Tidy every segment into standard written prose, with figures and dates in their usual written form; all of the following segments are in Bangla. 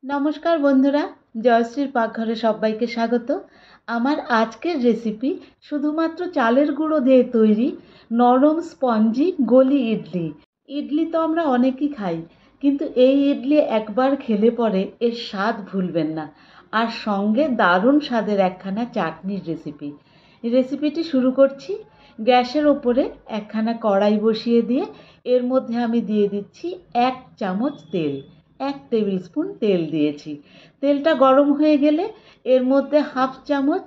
নমস্কার বন্ধুরা, জয়শ্রীর পাকঘরে সবাইকে স্বাগত। আমার আজকের রেসিপি শুধুমাত্র চালের গুঁড়ো দিয়ে তৈরি নরম স্পঞ্জি গলি ইডলি। ইডলি তো আমরা অনেকেই খাই, কিন্তু এই ইডলি একবার খেলে পরে এর স্বাদ ভুলবেন না। আর সঙ্গে দারুণ স্বাদের একখানা চাটনির রেসিপিটি শুরু করছি। গ্যাসের ওপরে একখানা কড়াই বসিয়ে দিয়ে এর মধ্যে আমি দিয়ে দিচ্ছি 1 চামচ তেল। 1 টেবিল স্পুন তেল দিয়েছি। তেলটা গরম হয়ে গেলে এর মধ্যে 1/2 চামচ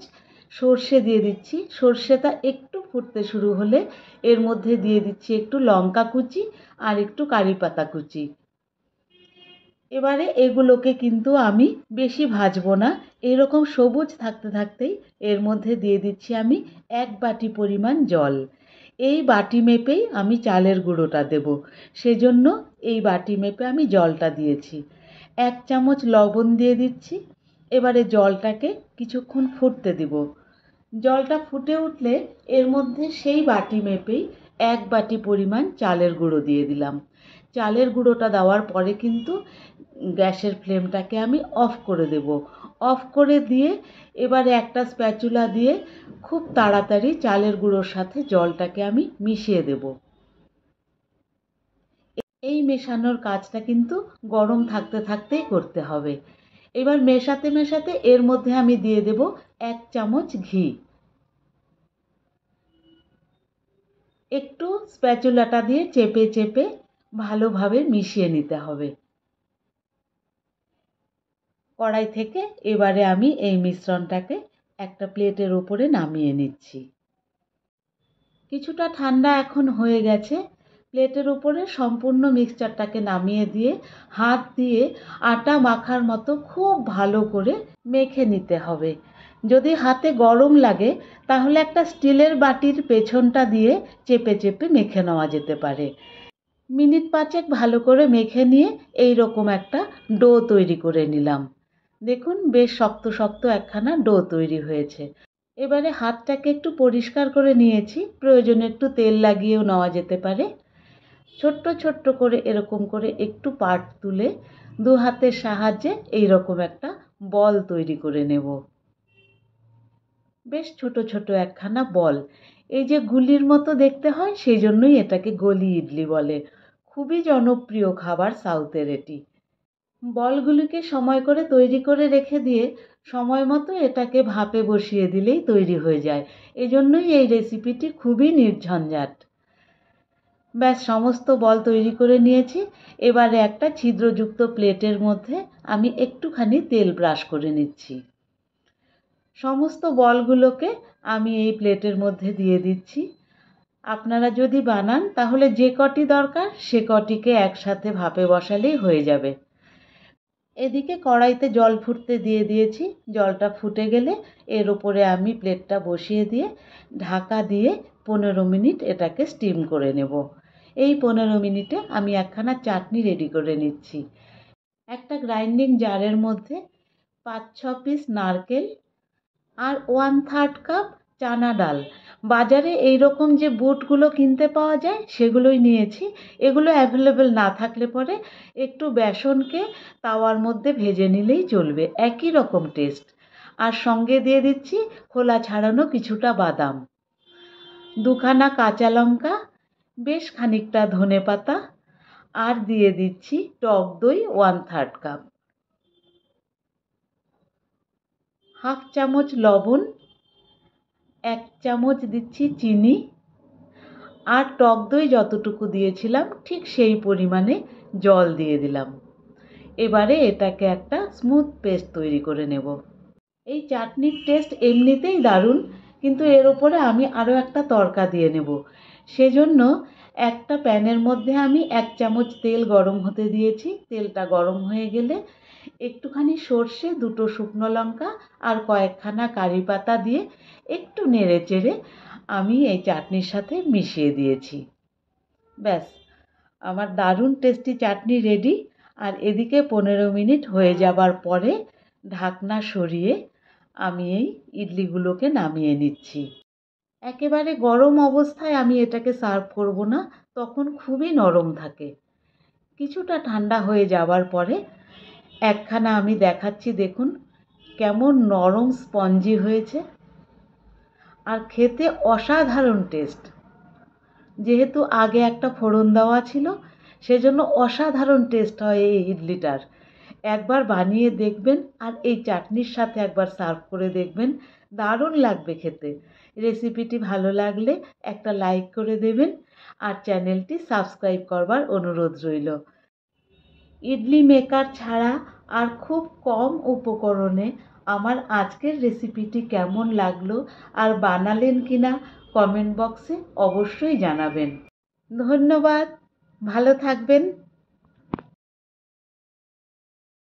সর্ষে দিয়ে দিচ্ছি। সর্ষেটা একটু ফুটতে শুরু হলে এর মধ্যে দিয়ে দিচ্ছি একটু লঙ্কা কুচি আর একটু কারি পাতা কুচি। এবারে এগুলোকে কিন্তু আমি বেশি ভাজবো না, এরকম সবুজ থাকতে থাকতেই এর মধ্যে দিয়ে দিচ্ছি আমি 1 বাটি পরিমাণ জল। এই বাটি মেপেই আমি চালের গুঁড়োটা দেব, সেজন্য এই বাটি মেপে আমি জলটা দিয়েছি। 1 চামচ লবণ দিয়ে দিচ্ছি। এবারে জলটাকে কিছুক্ষণ ফুটতে দিব। জলটা ফুটে উঠলে এর মধ্যে সেই বাটি মেপেই 1 বাটি পরিমাণ চালের গুঁড়ো দিয়ে দিলাম। চালের গুঁড়োটা দেওয়ার পরে কিন্তু গ্যাসের ফ্লেমটাকে আমি অফ করে দেব। অফ করে দিয়ে এবারে একটা স্প্যাচুলা দিয়ে খুব তাড়াতাড়ি চালের গুঁড়োর সাথে জলটাকে আমি মিশিয়ে দেব। এই মেশানোর কাজটা কিন্তু গরম থাকতে থাকতেই করতে হবে। এবার মেশাতে মেশাতে এর মধ্যে আমি দিয়ে দেব 1 চামচ ঘি। একটু স্প্যাচুলাটা দিয়ে চেপে চেপে ভালোভাবে মিশিয়ে নিতে হবে। কড়াই থেকে এবারে আমি এই মিশ্রণটাকে একটা প্লেটের উপরে নামিয়ে নিচ্ছি। কিছুটা ঠান্ডা এখন হয়ে গেছে। প্লেটের উপরে সম্পূর্ণ মিক্সচারটাকে নামিয়ে দিয়ে হাত দিয়ে আটা মাখার মতো খুব ভালো করে মেখে নিতে হবে। যদি হাতে গরম লাগে তাহলে একটা স্টিলের বাটির পেছনটা দিয়ে চেপে চেপে মেখে নেওয়া যেতে পারে। মিনিট 5 ভালো করে মেখে নিয়ে এই রকম একটা ডো তৈরি করে নিলাম। দেখুন বেশ শক্ত শক্ত একখানা ডো তৈরি হয়েছে। এবারে হাতটাকে একটু পরিষ্কার করে নিয়েছি, প্রয়োজনে একটু তেল লাগিয়েও নেওয়া যেতে পারে। ছোট্ট ছোট্ট করে এরকম করে একটু পার্ট তুলে দু হাতের সাহায্যে এই রকম একটা বল তৈরি করে নেব। বেশ ছোট ছোট একখানা বল। এই যে গুলির মতো দেখতে হয়, সেই জন্যই এটাকে গলি ইডলি বলে। খুবই জনপ্রিয় খাবার সাউথের এটি। বলগুলিকে সময় করে তৈরি করে রেখে দিয়ে সময় মতো এটাকে ভাপে বসিয়ে দিলেই তৈরি হয়ে যায়। এজন্যই এই রেসিপিটি খুবই নির্ঝঞ্ঝাট। ব্যাস সমস্ত বল তৈরি করে নিয়েছি। এবারে একটা ছিদ্রযুক্ত প্লেটের মধ্যে আমি একটুখানি তেল ব্রাশ করে নিচ্ছি। সমস্ত বলগুলোকে আমি এই প্লেটের মধ্যে দিয়ে দিচ্ছি। আপনারা যদি বানান তাহলে যে কটি দরকার সে কটিকে একসাথে ভাপে বসালেই হয়ে যাবে। এদিকে কড়াইতে জল ফুটতে দিয়ে দিয়েছি। জলটা ফুটে গেলে এর উপরে আমি প্লেটটা বসিয়ে দিয়ে ঢাকা দিয়ে 15 মিনিট এটাকে স্টিম করে নেব। এই 15 মিনিটে আমি একখানা চাটনি রেডি করে নিচ্ছি। একটা গ্রাইন্ডিং জারের মধ্যে 5-6 পিস নারকেল আর 1/3 কাপ চানা ডাল। বাজারে এই রকম যে বুটগুলো কিনতে পাওয়া যায় সেগুলোই নিয়েছি। এগুলো অ্যাভেলেবেল না থাকলে পরে একটু বেসনকে তাওয়ার মধ্যে ভেজে নিলেই চলবে, একই রকম টেস্ট। আর সঙ্গে দিয়ে দিচ্ছি খোলা ছাড়ানো কিছুটা বাদাম, 2খানা কাঁচা লঙ্কা, বেশ খানিকটা ধনেপাতা, আর দিয়ে দিচ্ছি টক দই 1/3 কাপ, 1/2 চামচ লবণ, 1 চামচ দিচ্ছি চিনি, আর টক দই যতটুকু দিয়েছিলাম ঠিক সেই পরিমাণে জল দিয়ে দিলাম। এবারে এটাকে একটা স্মুথ পেস্ট তৈরি করে নেব। এই চাটনির টেস্ট এমনিতেই দারুণ, কিন্তু এর ওপরে আমি আরও একটা তড়কা দিয়ে নেব। সেজন্য একটা প্যানের মধ্যে আমি 1 চামচ তেল গরম হতে দিয়েছি। তেলটা গরম হয়ে গেলে একটুখানি সর্ষে, 2টো শুকনো লঙ্কা আর কয়েকখানা কারি পাতা দিয়ে একটু নেড়ে চেড়ে আমি এই চাটনির সাথে মিশিয়ে দিয়েছি। ব্যাস আমার দারুণ টেস্টি চাটনি রেডি। আর এদিকে 15 মিনিট হয়ে যাবার পরে ঢাকনা সরিয়ে আমি এই ইডলিগুলোকে নামিয়ে নিচ্ছি। একেবারে গরম অবস্থায় আমি এটাকে সার্ভ করব না, তখন খুবই নরম থাকে। কিছুটা ঠান্ডা হয়ে যাবার পরে একখানা আমি দেখাচ্ছি, দেখুন কেমন নরম স্পঞ্জি হয়েছে, আর খেতে অসাধারণ টেস্ট। যেহেতু আগে একটা ফোড়ন দেওয়া ছিল, সেজন্য অসাধারণ টেস্ট হয় এই ইডলিটার। একবার বানিয়ে দেখবেন আর এই চাটনির সাথে একবার সার্ভ করে দেখবেন, দারুণ লাগবে খেতে। রেসিপিটি ভালো লাগলে একটা লাইক করে দেবেন আর চ্যানেলটি সাবস্ক্রাইব করবার অনুরোধ রইল। ইডলি মেকার ছাড়া আর খুব কম উপকরণে আমার আজকের রেসিপিটি কেমন লাগলো আর বানালেন কিনা কমেন্ট বক্সে অবশ্যই জানাবেন। ধন্যবাদ, ভালো থাকবেন।